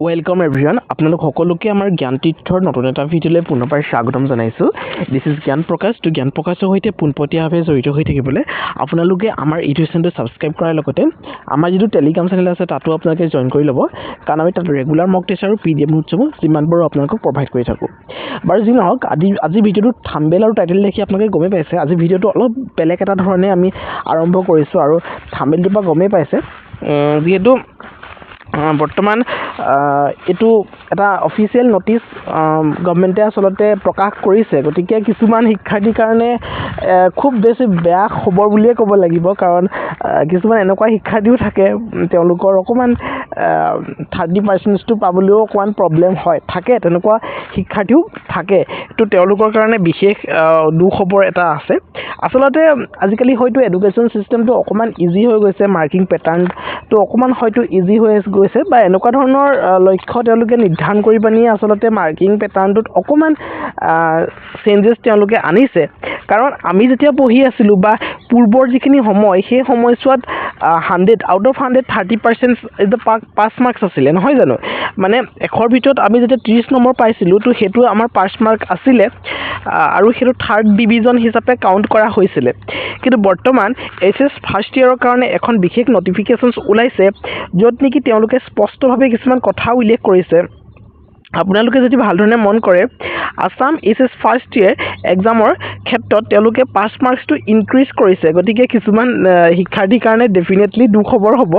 Welcome everyone. আপোনালোক সকলোকে আমাৰ জ্ঞান তীৰ্থৰ নতুন এটা ভিডিঅ'লৈ পুনৰবাৰ স্বাগতম জনাইছোঁ। দিস ইজ জ্ঞান প্ৰকাশ। তো জ্ঞান প্ৰকাশৰ সৈতে পোনপটীয়াভাৱে জড়িত হৈ থাকিবলৈ আপোনালোকে আমাৰ ইউটিউব চেনেলটো ছাবস্ক্ৰাইব কৰাৰ লগতে আমাৰ যিটো টেলিগ্ৰাম চেনেল আছে তাতো আপোনালোকে জইন কৰি ল'ব, কাৰণ আমি তাত ৰেগুলাৰ মক টেষ্ট আৰু PDF নোটছসমূহ যিমানবোৰ আপোনালোকক প্ৰভাইড কৰি থাকোঁ। বাৰু যি নহওক, আজি ভিডিঅ'টো থাম্বনেইল আৰু টাইটেল দেখি আপোনালোকে গমেই পাইছে আজি ভিডিঅ'টো অলপ বেলেগ এটা ধৰণে আমি আৰম্ভ কৰিছোঁ, আৰু থাম্বনেইলটোৰ পৰা গমেই পাইছে যিহেতু বৰ্তমান এইটো এটা অফিচিয়েল নটিচ গভৰ্ণমেণ্টে আচলতে প্ৰকাশ কৰিছে। গতিকে কিছুমান শিক্ষাৰ্থীৰ কাৰণে খুব বেছি বেয়া খবৰ বুলিয়ে ক'ব লাগিব, কাৰণ কিছুমান এনেকুৱা শিক্ষাৰ্থীও থাকে তেওঁলোকৰ অকণমান 30% পাবলৈও অকণমান প্ৰব্লেম থাকে তেনেকুৱা শিক্ষাৰ্থীও থাকে। তো তেওঁলোকৰ কাৰণে বিশেষ দুখবৰ এটা আছে। আচলতে আজিকালি হয়তো এডুকেশ্যন চিষ্টেমটো অকণমান ইজি হৈ গৈছে, মাৰ্কিং পেটাৰ্ণটো অকণমান হয়তো ইজি হৈ গৈছে, বা এনেকুৱা ধৰণৰ লক্ষ্য তেওঁলোকে নিৰ্ধাৰণ কৰি পানি আচলতে মাৰ্কিং পেটাৰ্ণটোত অকণমান চেঞ্জেছ তেওঁলোকে আনিছে। কাৰণ আমি যেতিয়া পঢ়ি আছিলোঁ বা পূৰ্বৰ যিখিনি সময়, সেই সময়ছোৱাত 100 out of 100 30% is the pass marks আছিলে, নহয় জানো? মানে 100ৰ ভিতৰত আমি যেতিয়া 30 নম্বৰ পাইছিলোঁ, তো সেইটো আমাৰ পাছ মাৰ্ক আছিলে, আৰু সেইটো থাৰ্ড ডিভিজন হিচাপে কাউণ্ট কৰা হৈছিলে। কিন্তু বৰ্তমান HS ফাৰ্ষ্ট ইয়েৰৰ কাৰণে এখন বিশেষ নটিফিকেশ্যনছ ওলাইছে, য'ত নেকি তেওঁলোকে স্পষ্টভাৱে কিছুমান কথা উল্লেখ কৰিছে। আপোনালোকে যদি ভালধৰণে মন কৰে, আছাম HS ফাৰ্ষ্ট ইয়েৰ এক্সামৰ ক্ষেত্ৰত তেওঁলোকে পাছ মাৰ্কছটো ইনক্ৰিজ কৰিছে। গতিকে কিছুমান শিক্ষাৰ্থীৰ কাৰণে ডেফিনেটলি দুখবৰ হ'ব।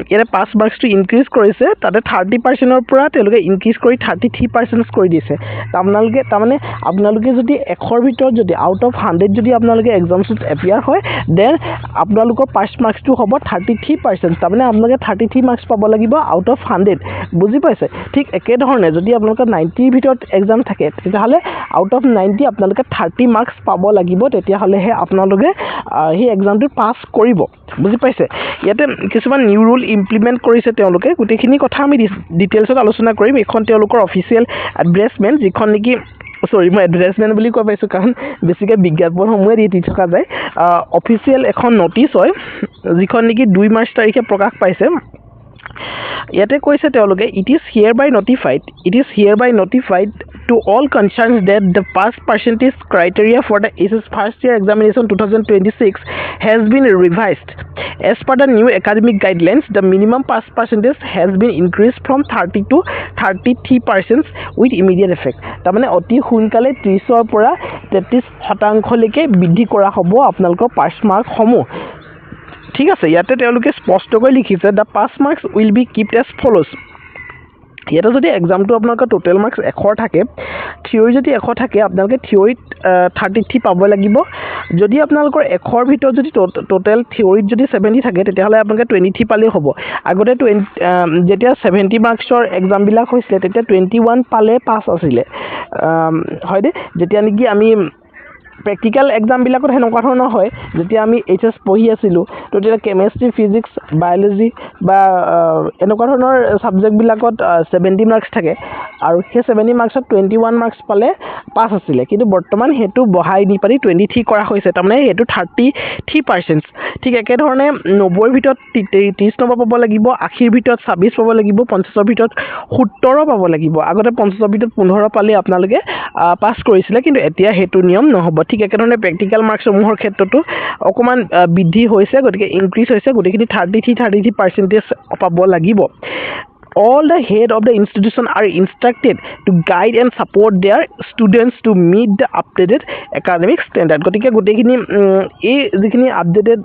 ইয়াতে পাছ মাৰ্কছটো ইনক্ৰিজ কৰিছে, তাতে 30%ৰ পৰা তেওঁলোকে ইনক্ৰিজ কৰি 33% কৰি দিছে। তাৰমানে আপোনালোকে যদি 100ৰ ভিতৰত যদি আউট অফ 100 যদি আপোনালোকে এক্সামছত এপিয়াৰ হয়, দেন আপোনালোকৰ পাছ মাৰ্কছটো হ'ব 33%। তাৰমানে আপোনালোকে 33 মাৰ্কছ পাব লাগিব আউট অফ 100। বুজি পাইছে? ঠিক একেধৰণে যদি আপোনালোকৰ 90ৰ ভিতৰত এক্সাম থাকে, তেতিয়াহ'লে আউট অফ 90 আপোনালোকে 30 মাৰ্কছ পাব লাগিব, তেতিয়াহ'লেহে আপোনালোকে সেই এক্সামটোত পাছ কৰিব। বুজি পাইছে? ইয়াতে কিছুমান নিউ ৰুল ইমপ্লিমেণ্ট কৰিছে তেওঁলোকে। গোটেইখিনি কথা আমি ডিটেইলছত আলোচনা কৰিম। এইখন তেওঁলোকৰ অফিচিয়েল এডভাৰটাইজমেণ্ট, যিখন নেকি মই এডভাৰটাইজমেণ্ট বুলি কৈ পাইছোঁ, কাৰণ বেছিকৈ বিজ্ঞাপনসমূহে দি থকা যায়। অফিচিয়েল এখন নটিচ হয়, যিখন নেকি 2 মাৰ্চ তাৰিখে প্ৰকাশ পাইছে। ইয়াতে কৈছে তেওঁলোকে, it is hereby notified to all concerned that the pass percentage criteria for the SS first year examination 2026 has been revised. As per the new academic guidelines, the minimum pass percentage has been increased from 30 to 33% with immediate effect. তাৰমানে অতি সোনকালে 30ৰ পৰা 33% বৃদ্ধি কৰা হ'ব আপোনালোকৰ পাছ মাৰ্কসমূহ। ঠিক আছে, ইয়াতে তেওঁলোকে স্পষ্টকৈ লিখিছে, the pass marks will be kept as follows. ইয়াতে যদি এক্সামটো আপোনালোকৰ টোটেল মাৰ্কছ 100 থাকে, থিয়ৰী যদি 100 থাকে, আপোনালোকে থিয়ৰীত 33 পাব লাগিব। যদি আপোনালোকৰ 100ৰ ভিতৰত যদি টোটেল থিয়ৰীত যদি 70 থাকে, তেতিয়াহ'লে আপোনালোকে 23 পালেই হ'ব। আগতে যেতিয়া 70 মাৰ্কছৰ এক্সামবিলাক হৈছিলে, তেতিয়া 21 পালে পাছ আছিলে, হয়নে? যেতিয়া নেকি আমি প্ৰেক্টিকেল এক্সামবিলাকত সেনেকুৱা ধৰণৰ হয়। যেতিয়া আমি HS পঢ়ি আছিলোঁ, তো তেতিয়া কেমেষ্ট্ৰি, ফিজিক্স, বায়'লজি বা এনেকুৱা ধৰণৰ ছাবজেক্টবিলাকত 70 মাৰ্কছ থাকে, আৰু সেই 70 মাৰ্কছত 21 মাৰ্কছ পালে পাছ আছিলে। কিন্তু বৰ্তমান সেইটো বঢ়াই নি পাৰি 23 কৰা হৈছে, তাৰমানে সেইটো 33%। ঠিক একেধৰণে 90ৰ ভিতৰত 30 নম্বৰ পাব লাগিব, 80ৰ ভিতৰত 26 পাব লাগিব, 50ৰ ভিতৰত 17 পাব লাগিব। আগতে 50ৰ ভিতৰত 15 পালে আপোনালোকে পাছ কৰিছিলে, কিন্তু এতিয়া সেইটো নিয়ম নহ'ব। ঠিক একেধৰণে প্ৰেক্টিকেল মাৰ্কছসমূহৰ ক্ষেত্ৰতো অকণমান বৃদ্ধি হৈছে, গতিকে ইনক্ৰিজ হৈছে। গোটেইখিনি 33% পাব লাগিব। All the head of the institution are instructed to guide and support their students to meet the updated academic standard. গতিকে গোটেইখিনি এই যিখিনি আপডেটেড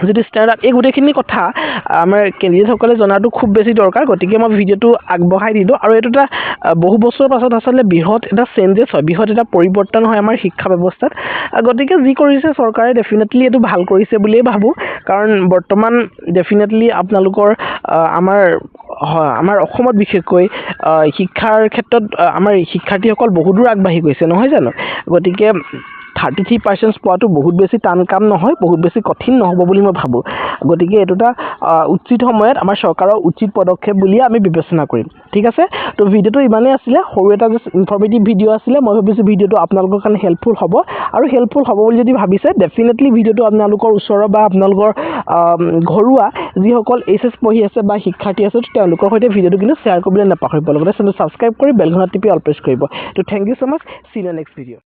যিটো ষ্টেণ্ডাৰ্ড, এই গোটেইখিনি কথা আমাৰ কেণ্ডিডেটসকলে জনাটো খুব বেছি দৰকাৰ। গতিকে মই ভিডিঅ'টো আগবঢ়াই দিলোঁ, আৰু এইটো এটা বহু বছৰৰ পাছত আচলতে বৃহৎ এটা চেঞ্জেছ হয়, বৃহৎ এটা পৰিৱৰ্তন হয় আমাৰ শিক্ষা ব্যৱস্থাত। গতিকে যি কৰিছে চৰকাৰে, ডেফিনেটলি এইটো ভাল কৰিছে বুলিয়ে ভাবোঁ, কাৰণ বৰ্তমান ডেফিনেটলি আপোনালোকৰ আমাৰ অসমত বিশেষকৈ শিক্ষাৰ ক্ষেত্ৰত আমাৰ শিক্ষাৰ্থীসকল বহুদূৰ আগবাঢ়ি গৈছে, নহয় জানো? গতিকে 33% পোৱাটো বহুত বেছি টান কাম নহয়, বহুত বেছি কঠিন নহ'ব বুলি মই ভাবোঁ। গতিকে এইটো এটা উচিত সময়ত আমাৰ চৰকাৰৰ উচিত পদক্ষেপ বুলিয়ে আমি বিবেচনা কৰিম। ঠিক আছে, তো ভিডিঅ'টো ইমানেই আছিলে, সৰু এটা জাষ্ট ইনফৰ্মেটিভ ভিডিঅ' আছিলে। মই ভাবিছোঁ ভিডিঅ'টো আপোনালোকৰ কাৰণে হেল্পফুল হ'ব, আৰু হেল্পফুল হ'ব বুলি যদি ভাবিছে ডেফিনেটলি ভিডিঅ'টো আপোনালোকৰ ওচৰৰ বা আপোনালোকৰ ঘৰুৱা যিসকল HS পঢ়ি আছে বা শিক্ষাৰ্থী আছে তেওঁলোকৰ সৈতে ভিডিঅ'টো কিন্তু শ্বেয়াৰ কৰিবলৈ নাপাহৰিব। লগতে চেনেলটো ছাবস্ক্ৰাইব কৰি বেলখনত টিপি অল প্ৰেছ কৰিব। তো thank you so' much, see you next video'.